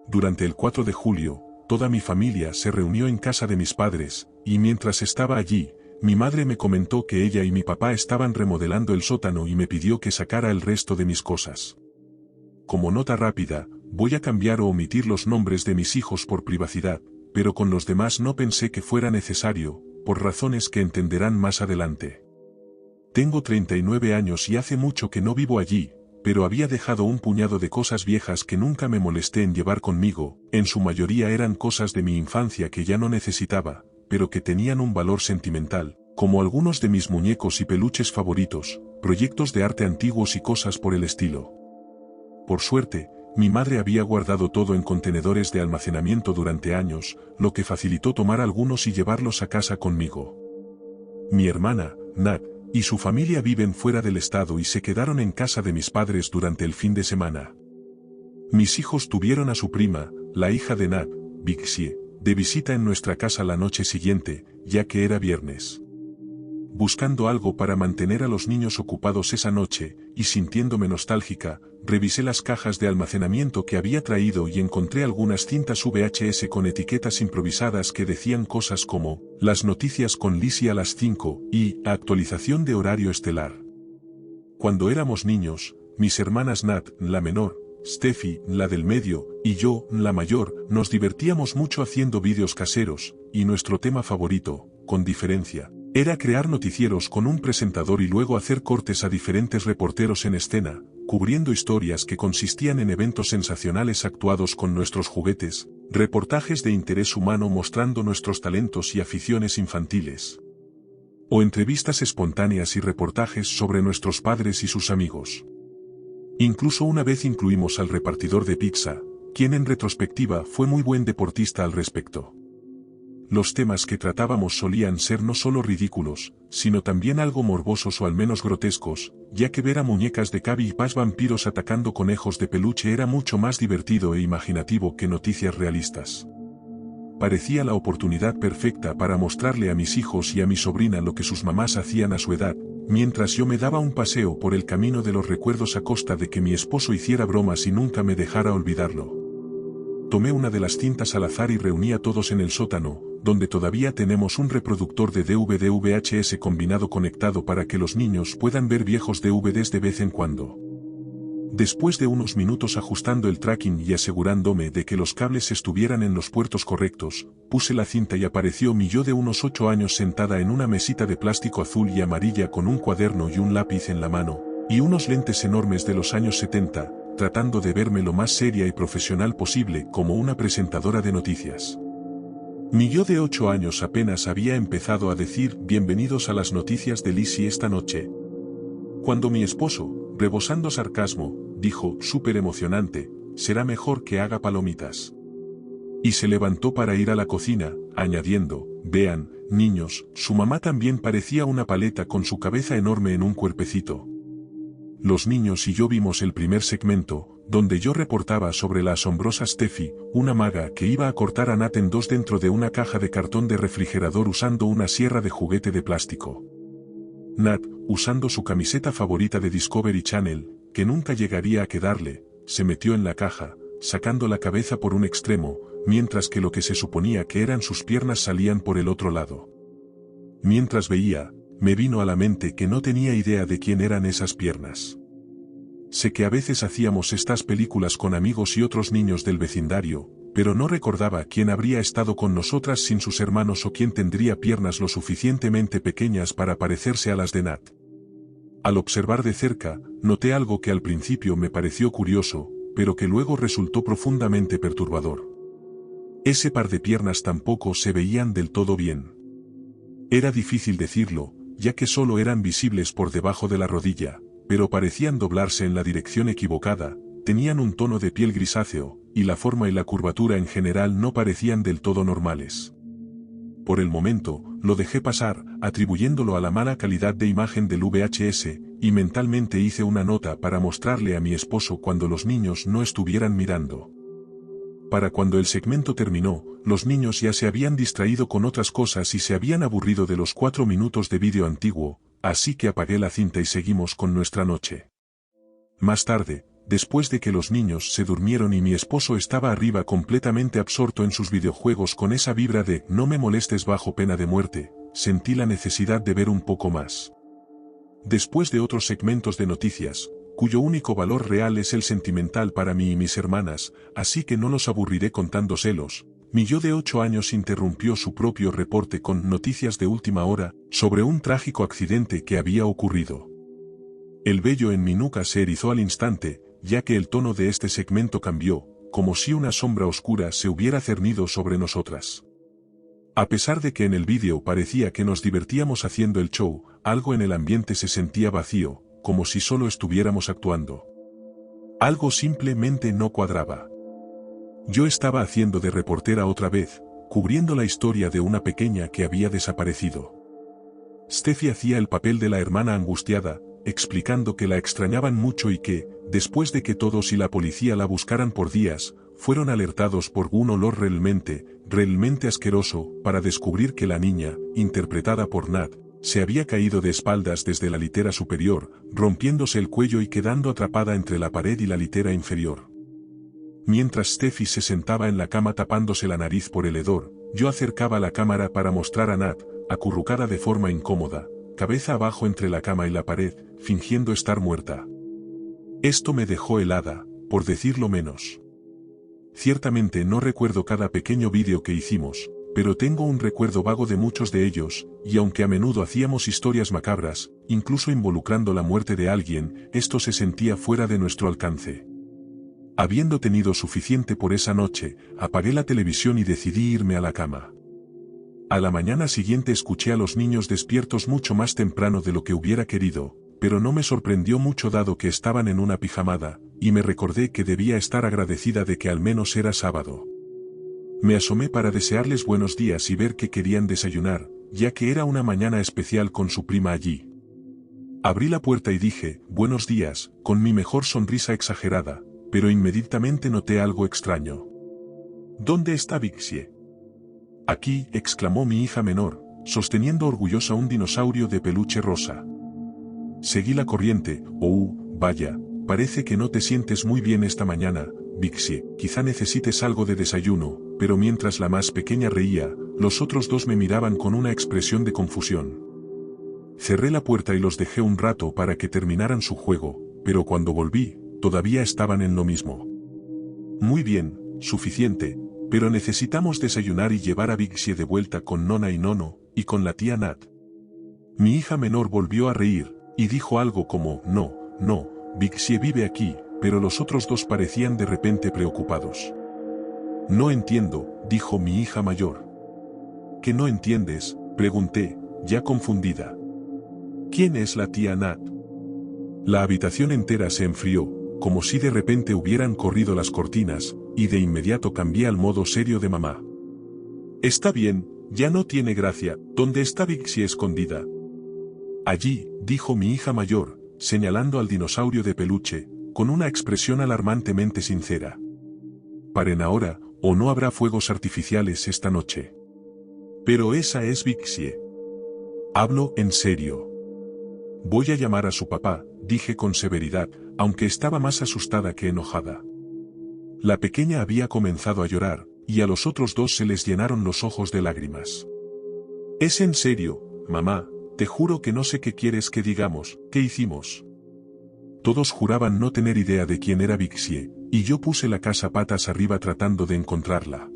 durante el 4 de julio, toda mi familia se reunió en casa de mis padres, y mientras estaba allí, mi madre me comentó que ella y mi papá estaban remodelando el sótano y me pidió que sacara el resto de mis cosas. Como nota rápida, voy a cambiar o omitir los nombres de mis hijos por privacidad, pero con los demás no pensé que fuera necesario, por razones que entenderán más adelante. Tengo 39 años y hace mucho que no vivo allí, pero había dejado un puñado de cosas viejas que nunca me molesté en llevar conmigo, en su mayoría eran cosas de mi infancia que ya no necesitaba, pero que tenían un valor sentimental, como algunos de mis muñecos y peluches favoritos, proyectos de arte antiguos y cosas por el estilo. Por suerte, mi madre había guardado todo en contenedores de almacenamiento durante años, lo que facilitó tomar algunos y llevarlos a casa conmigo. Mi hermana, Nat, y su familia viven fuera del estado y se quedaron en casa de mis padres durante el fin de semana. Mis hijos tuvieron a su prima, la hija de Nat, Bixie, de visita en nuestra casa la noche siguiente, ya que era viernes. Buscando algo para mantener a los niños ocupados esa noche, y sintiéndome nostálgica, revisé las cajas de almacenamiento que había traído y encontré algunas cintas VHS con etiquetas improvisadas que decían cosas como, las noticias con Lizzie a las 5, y, actualización de horario estelar. Cuando éramos niños, mis hermanas Nat, la menor, Steffi, la del medio, y yo, la mayor, nos divertíamos mucho haciendo vídeos caseros, y nuestro tema favorito, con diferencia, era crear noticieros con un presentador y luego hacer cortes a diferentes reporteros en escena, cubriendo historias que consistían en eventos sensacionales actuados con nuestros juguetes, reportajes de interés humano mostrando nuestros talentos y aficiones infantiles, o entrevistas espontáneas y reportajes sobre nuestros padres y sus amigos. Incluso una vez incluimos al repartidor de pizza, quien en retrospectiva fue muy buen deportista al respecto. Los temas que tratábamos solían ser no solo ridículos, sino también algo morbosos o al menos grotescos, ya que ver a muñecas de Cabi y Paz vampiros atacando conejos de peluche era mucho más divertido e imaginativo que noticias realistas. Parecía la oportunidad perfecta para mostrarle a mis hijos y a mi sobrina lo que sus mamás hacían a su edad, mientras yo me daba un paseo por el camino de los recuerdos a costa de que mi esposo hiciera bromas y nunca me dejara olvidarlo. Tomé una de las cintas al azar y reuní a todos en el sótano, donde todavía tenemos un reproductor de DVD VHS combinado conectado para que los niños puedan ver viejos DVDs de vez en cuando. Después de unos minutos ajustando el tracking y asegurándome de que los cables estuvieran en los puertos correctos, puse la cinta y apareció mi yo de unos 8 años sentada en una mesita de plástico azul y amarilla con un cuaderno y un lápiz en la mano, y unos lentes enormes de los años 70, tratando de verme lo más seria y profesional posible como una presentadora de noticias. Mi yo de 8 años apenas había empezado a decir bienvenidos a las noticias de Lizzie esta noche, cuando mi esposo, rebosando sarcasmo, dijo, súper emocionante, será mejor que haga palomitas. Y se levantó para ir a la cocina, añadiendo, vean, niños, su mamá también parecía una paleta con su cabeza enorme en un cuerpecito. Los niños y yo vimos el primer segmento, donde yo reportaba sobre la asombrosa Steffi, una maga que iba a cortar a Nat en dos dentro de una caja de cartón de refrigerador usando una sierra de juguete de plástico. Nat, usando su camiseta favorita de Discovery Channel, que nunca llegaría a quedarle, se metió en la caja, sacando la cabeza por un extremo, mientras que lo que se suponía que eran sus piernas salían por el otro lado. Mientras veía, me vino a la mente que no tenía idea de quién eran esas piernas. Sé que a veces hacíamos estas películas con amigos y otros niños del vecindario, pero no recordaba quién habría estado con nosotras sin sus hermanos o quién tendría piernas lo suficientemente pequeñas para parecerse a las de Nat. Al observar de cerca, noté algo que al principio me pareció curioso, pero que luego resultó profundamente perturbador. Ese par de piernas tampoco se veían del todo bien. Era difícil decirlo, ya que solo eran visibles por debajo de la rodilla, pero parecían doblarse en la dirección equivocada, tenían un tono de piel grisáceo, y la forma y la curvatura en general no parecían del todo normales. Por el momento, lo dejé pasar, atribuyéndolo a la mala calidad de imagen del VHS, y mentalmente hice una nota para mostrarle a mi esposo cuando los niños no estuvieran mirando. Para cuando el segmento terminó, los niños ya se habían distraído con otras cosas y se habían aburrido de los 4 minutos de vídeo antiguo, así que apagué la cinta y seguimos con nuestra noche. Más tarde, después de que los niños se durmieron y mi esposo estaba arriba completamente absorto en sus videojuegos con esa vibra de "no me molestes" bajo pena de muerte, sentí la necesidad de ver un poco más. Después de otros segmentos de noticias, cuyo único valor real es el sentimental para mí y mis hermanas, así que no los aburriré contando celos, mi yo de 8 años interrumpió su propio reporte con noticias de última hora sobre un trágico accidente que había ocurrido. El vello en mi nuca se erizó al instante, ya que el tono de este segmento cambió, como si una sombra oscura se hubiera cernido sobre nosotras. A pesar de que en el vídeo parecía que nos divertíamos haciendo el show, algo en el ambiente se sentía vacío, como si solo estuviéramos actuando. Algo simplemente no cuadraba. Yo estaba haciendo de reportera otra vez, cubriendo la historia de una pequeña que había desaparecido. Steffi hacía el papel de la hermana angustiada, explicando que la extrañaban mucho y que, después de que todos y la policía la buscaran por días, fueron alertados por un olor realmente asqueroso, para descubrir que la niña, interpretada por Nat, se había caído de espaldas desde la litera superior, rompiéndose el cuello y quedando atrapada entre la pared y la litera inferior. Mientras Steffi se sentaba en la cama tapándose la nariz por el hedor, yo acercaba la cámara para mostrar a Nat, acurrucada de forma incómoda, cabeza abajo entre la cama y la pared, fingiendo estar muerta. Esto me dejó helada, por decirlo menos. Ciertamente no recuerdo cada pequeño vídeo que hicimos, pero tengo un recuerdo vago de muchos de ellos, y aunque a menudo hacíamos historias macabras, incluso involucrando la muerte de alguien, esto se sentía fuera de nuestro alcance. Habiendo tenido suficiente por esa noche, apagué la televisión y decidí irme a la cama. A la mañana siguiente escuché a los niños despiertos mucho más temprano de lo que hubiera querido, pero no me sorprendió mucho dado que estaban en una pijamada, y me recordé que debía estar agradecida de que al menos era sábado. Me asomé para desearles buenos días y ver que querían desayunar, ya que era una mañana especial con su prima allí. Abrí la puerta y dije, "buenos días", con mi mejor sonrisa exagerada, pero inmediatamente noté algo extraño. ¿Dónde está Vixie? Aquí, exclamó mi hija menor, sosteniendo orgullosa un dinosaurio de peluche rosa. Seguí la corriente. Oh, vaya, parece que no te sientes muy bien esta mañana, Vixie, quizá necesites algo de desayuno, pero mientras la más pequeña reía, los otros dos me miraban con una expresión de confusión. Cerré la puerta y los dejé un rato para que terminaran su juego, pero cuando volví, todavía estaban en lo mismo. Muy bien, suficiente, pero necesitamos desayunar y llevar a Vixie de vuelta con Nona y Nono, y con la tía Nat. Mi hija menor volvió a reír, y dijo algo como, no, Vixie vive aquí, pero los otros dos parecían de repente preocupados. No entiendo, dijo mi hija mayor. ¿Qué no entiendes?, pregunté, ya confundida. ¿Quién es la tía Nat? La habitación entera se enfrió, como si de repente hubieran corrido las cortinas, y de inmediato cambié al modo serio de mamá. Está bien, ya no tiene gracia, ¿dónde está Vixie escondida? Allí, dijo mi hija mayor, señalando al dinosaurio de peluche, con una expresión alarmantemente sincera. Paren ahora, o no habrá fuegos artificiales esta noche. Pero esa es Vixie. Hablo en serio. Voy a llamar a su papá, dije con severidad, aunque estaba más asustada que enojada. La pequeña había comenzado a llorar, y a los otros dos se les llenaron los ojos de lágrimas. Es en serio, mamá, te juro que no sé qué quieres que digamos, ¿qué hicimos? Todos juraban no tener idea de quién era Vixie, y yo puse la casa patas arriba tratando de encontrarla.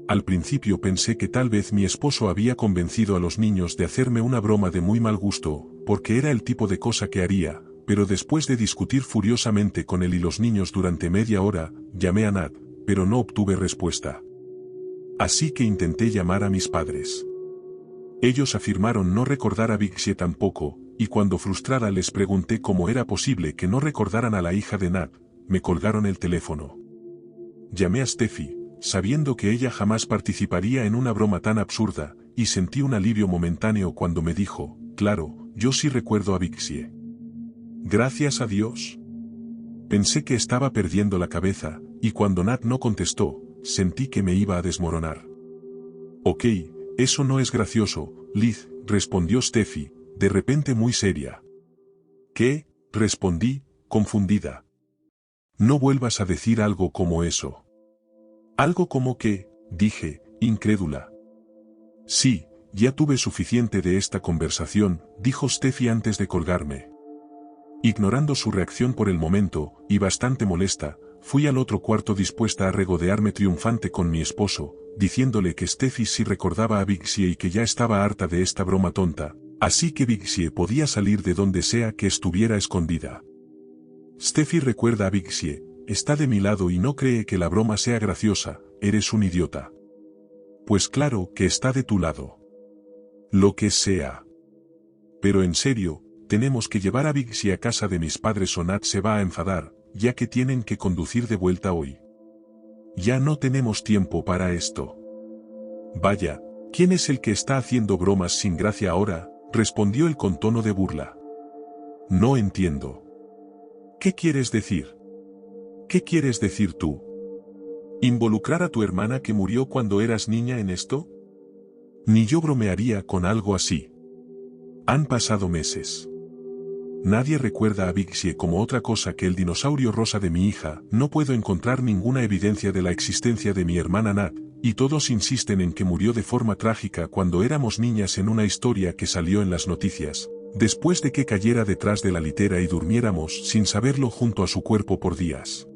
Al principio pensé que tal vez mi esposo había convencido a los niños de hacerme una broma de muy mal gusto, porque era el tipo de cosa que haría, pero después de discutir furiosamente con él y los niños durante media hora, llamé a Nat, pero no obtuve respuesta. Así que intenté llamar a mis padres. Ellos afirmaron no recordar a Vixie tampoco, y cuando frustrada les pregunté cómo era posible que no recordaran a la hija de Nat, me colgaron el teléfono. Llamé a Steffi, sabiendo que ella jamás participaría en una broma tan absurda, y sentí un alivio momentáneo cuando me dijo, claro, yo sí recuerdo a Vixie. Gracias a Dios. Pensé que estaba perdiendo la cabeza, y cuando Nat no contestó, sentí que me iba a desmoronar. Ok, eso no es gracioso, Liz, respondió Steffi, de repente muy seria. ¿Qué? Respondí, confundida. No vuelvas a decir algo como eso. Algo como que, dije, incrédula. Sí, ya tuve suficiente de esta conversación, dijo Steffi antes de colgarme. Ignorando su reacción por el momento, y bastante molesta, fui al otro cuarto dispuesta a regodearme triunfante con mi esposo, diciéndole que Steffi sí recordaba a Vixie y que ya estaba harta de esta broma tonta, así que Vixie podía salir de donde sea que estuviera escondida. Steffi recuerda a Vixie, está de mi lado y no cree que la broma sea graciosa, eres un idiota. Pues claro que está de tu lado. Lo que sea. Pero en serio, tenemos que llevar a Vixie a casa de mis padres o Nat se va a enfadar, ya que tienen que conducir de vuelta hoy. Ya no tenemos tiempo para esto. Vaya, ¿quién es el que está haciendo bromas sin gracia ahora? Respondió él con tono de burla. No entiendo. ¿Qué quieres decir? ¿Qué quieres decir tú? ¿Involucrar a tu hermana que murió cuando eras niña en esto? Ni yo bromearía con algo así. Han pasado meses. Nadie recuerda a Vixie como otra cosa que el dinosaurio rosa de mi hija, no puedo encontrar ninguna evidencia de la existencia de mi hermana Nat, y todos insisten en que murió de forma trágica cuando éramos niñas en una historia que salió en las noticias, después de que cayera detrás de la litera y durmiéramos sin saberlo junto a su cuerpo por días.